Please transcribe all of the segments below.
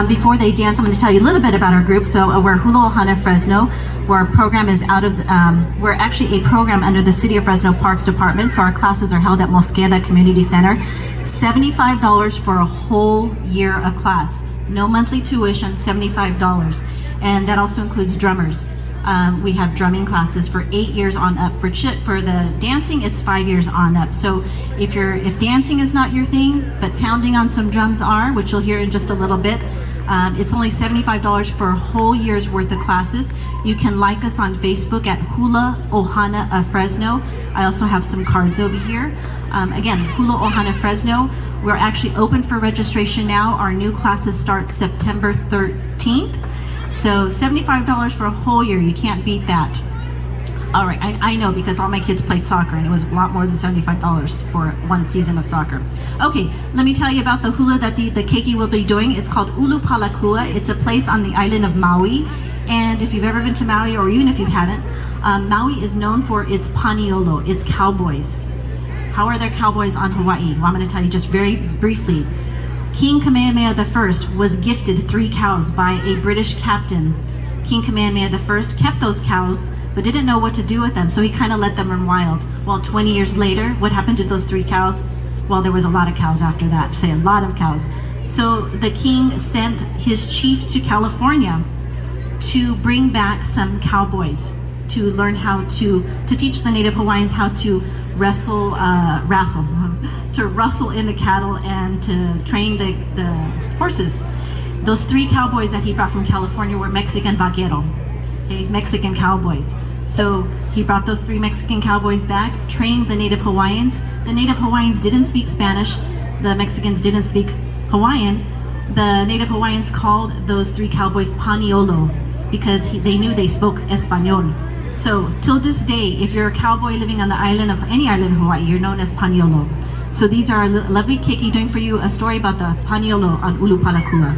Before they dance, I'm going to tell you a little bit about our group. So we're Hula Ohana Fresno. Our program is we're actually a program under the City of Fresno Parks Department. So our classes are held at Mosqueda Community Center. $75 for a whole year of class. No monthly tuition, $75. And that also includes drummers. We have drumming classes for 8 years on up. For the dancing, it's 5 years on up. So if dancing is not your thing, but pounding on some drums are, which you'll hear in just a little bit, it's only $75 for a whole year's worth of classes. You can like us on Facebook at Hula Ohana of Fresno. I also have some cards over here. Again, Hula Ohana Fresno. We're actually open for registration now. Our new classes start September 13th. So $75 for a whole year, you can't beat that. All right, I know because all my kids played soccer and it was a lot more than $75 for one season of soccer. Okay, let me tell you about the hula that the keiki will be doing. It's called Ulu Palakua. It's a place on the island of Maui. And if you've ever been to Maui, or even if you haven't, Maui is known for its paniolo, its cowboys. How are there cowboys on Hawaii? Well, I'm gonna tell you just very briefly. King Kamehameha I was gifted 3 cows by a British captain. King Kamehameha I kept those cows, but didn't know what to do with them, so he kind of let them run wild. Well, 20 years later, what happened to those 3 cows? Well, there was a lot of cows after that, say a lot of cows. So the king sent his chief to California to bring back some cowboys, to learn how to teach the native Hawaiians how to to rustle in the cattle and to train the horses. Those 3 cowboys that he brought from California were Mexican vaquero, okay, Mexican cowboys. So he brought those 3 Mexican cowboys back, trained the native Hawaiians. The native Hawaiians didn't speak Spanish. The Mexicans didn't speak Hawaiian. The native Hawaiians called those 3 cowboys paniolo because they knew they spoke Espanol. So till this day, if you're a cowboy living on the island of any island in Hawaii, you're known as paniolo. So these are lovely keiki doing for you a story about the paniolo on Ulu Palakua.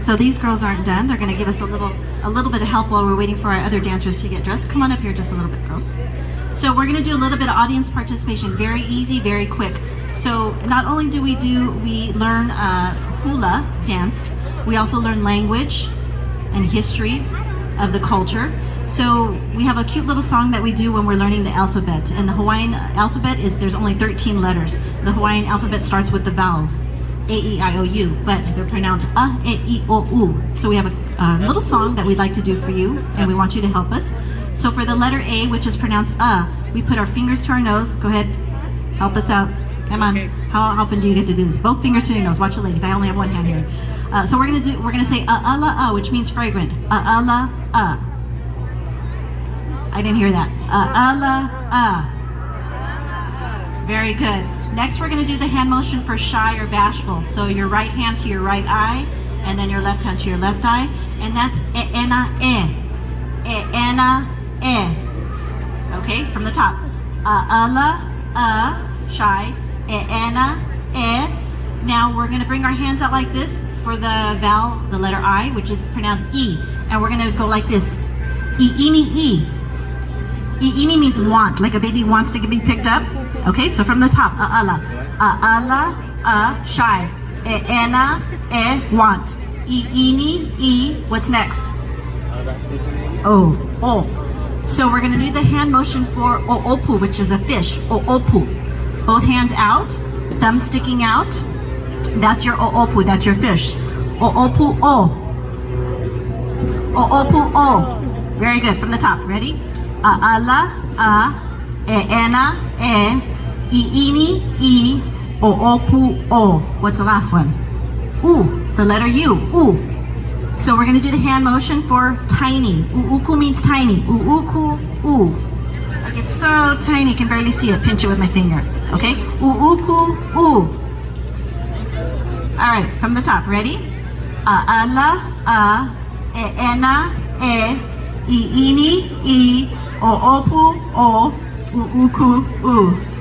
So these girls aren't done. They're going to give us a little bit of help while we're waiting for our other dancers to get dressed. Come on up here just a little bit, girls. So we're going to do a little bit of audience participation. Very easy, very quick. So not only do we learn hula dance, we also learn language and history of the culture. So we have a cute little song that we do when we're learning the alphabet. And the Hawaiian alphabet there's only 13 letters. The Hawaiian alphabet starts with the vowels. A-E-I-O-U, but they're pronounced A-E-I-O-U. So we have a little song that we'd like to do for you, and we want you to help us. So for the letter A, which is pronounced we put our fingers to our nose. Go ahead, help us out. Come on. How often do you get to do this? Both fingers to your nose. Watch it, ladies. I only have one hand here. So we're gonna say la which means fragrant. La I didn't hear that. La Very good. Next, we're gonna do the hand motion for shy or bashful. So your right hand to your right eye, and then your left hand to your left eye, and that's ena e. Okay, from the top. Shy, ena e. Now we're gonna bring our hands out like this for the vowel, the letter I, which is pronounced E, and we're gonna go like this. E. Ini means want, like a baby wants to be picked up. Okay, so from the top, shy, ena, want, ini, what's next? Oh. So we're gonna do the hand motion for oopu, which is a fish, oopu. Both hands out, thumb sticking out. That's your oopu, that's your fish. Oopu, oopu, Very good, from the top, ready? Ena, ini, oopu, What's the last one? The letter U, So we're gonna do the hand motion for tiny. Uuku means tiny. Uuku, Like it's so tiny, you can barely see it. Pinch it with my finger, okay? Uuku, All right, from the top, ready? Ena, ini, oopu, uuku,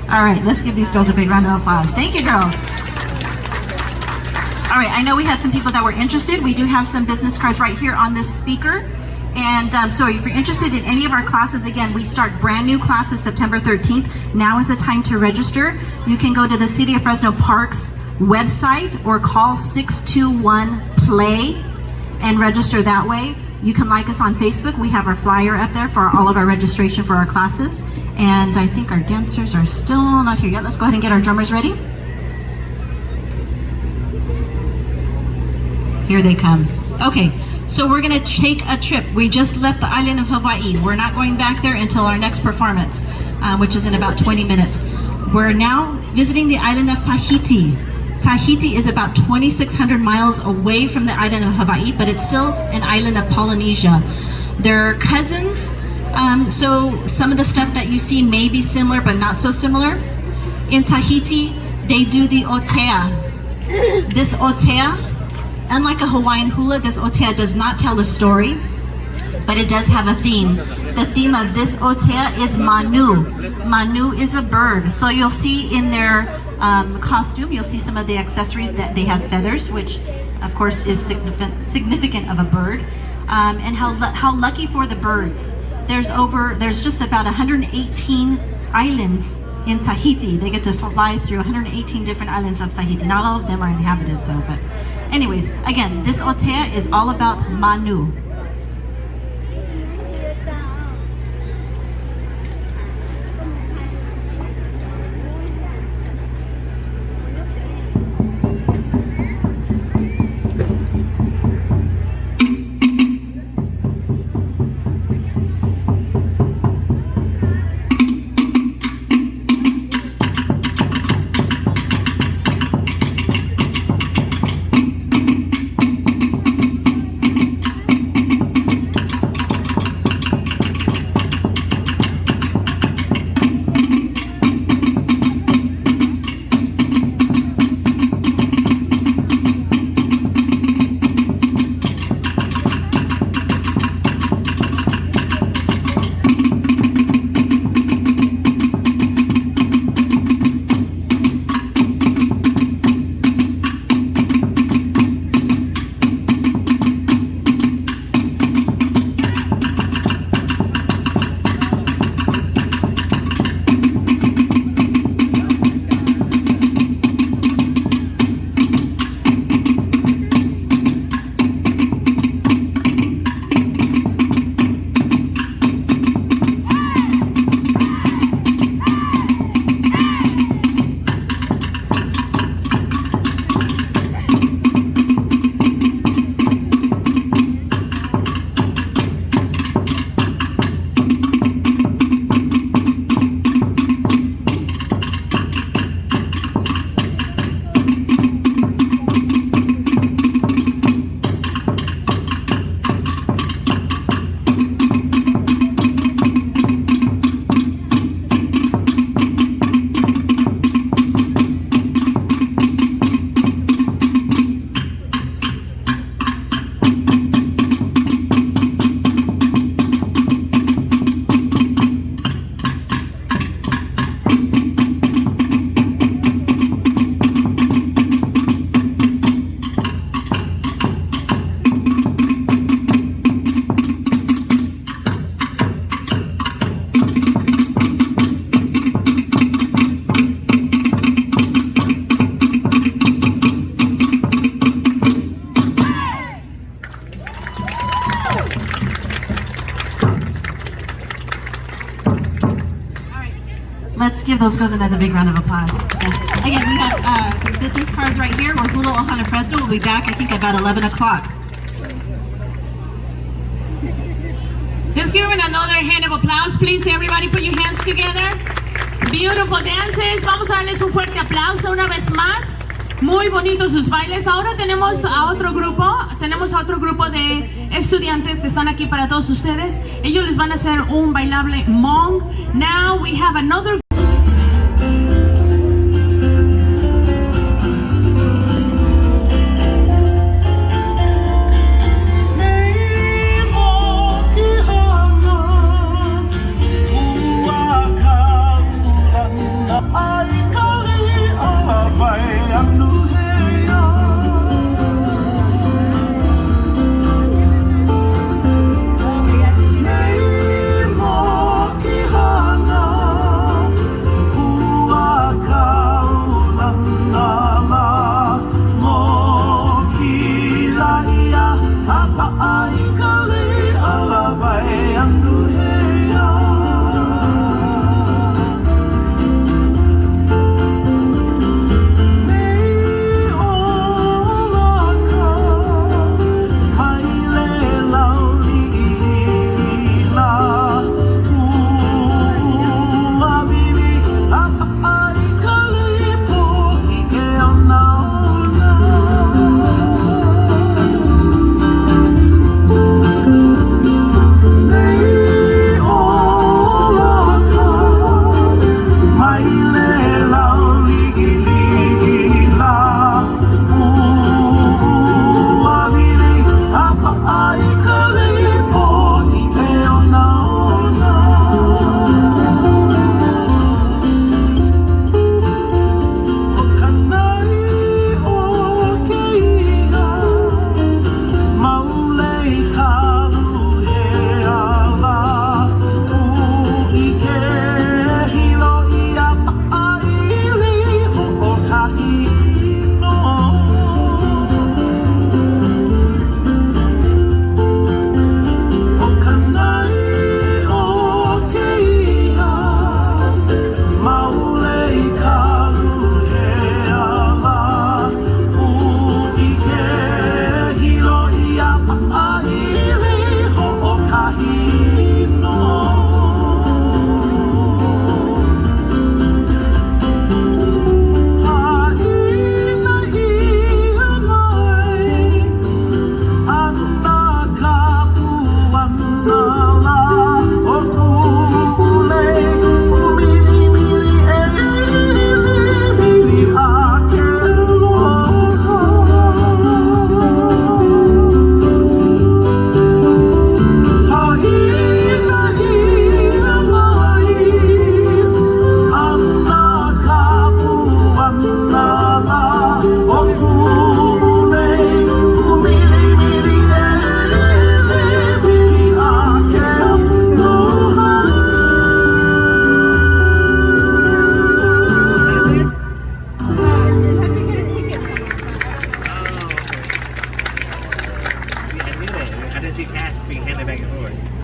All right, let's give these girls a big round of applause. Thank you, girls. All right, I know we had some people that were interested. We do have some business cards right here on this speaker. And so if you're interested in any of our classes, again, we start brand new classes September 13th. Now is the time to register. You can go to the City of Fresno Parks website or call 621-PLAY and register that way. You can like us on Facebook. We have our flyer up there for all of our registration for our classes. And I think our dancers are still not here yet. Let's go ahead and get our drummers ready. Here they come. Okay, so we're gonna take a trip. We just left the island of Hawaii. We're not going back there until our next performance, which is in about 20 minutes. We're now visiting the island of Tahiti. Tahiti is about 2,600 miles away from the island of Hawaii, but it's still an island of Polynesia. They're cousins, so some of the stuff that you see may be similar, but not so similar. In Tahiti, they do the otea. This otea, unlike a Hawaiian hula, this otea does not tell a story, but it does have a theme. The theme of this otea is manu. Manu is a bird. So you'll see in their costume, you'll see some of the accessories that they have feathers, which of course is significant of a bird. And how lucky for the birds. There's just about 118 islands in Tahiti. They get to fly through 118 different islands of Tahiti. Not all of them are inhabited, but anyways, again, this otea is all about manu. give those girls another big round of applause. Yes. Again, we have business cards right here. We're Hula Ohana Fresno. We'll be back, I think, about 11 o'clock. Let's give them another hand of applause, please. Everybody put your hands together. Beautiful dances. Vamos a darles un fuerte aplauso una vez más. Muy bonitos sus bailes. Ahora tenemos a otro grupo de estudiantes que están aquí para todos ustedes. Ellos les van a hacer un bailable Hmong. Now we have another I didn't see cash being handed back and forth.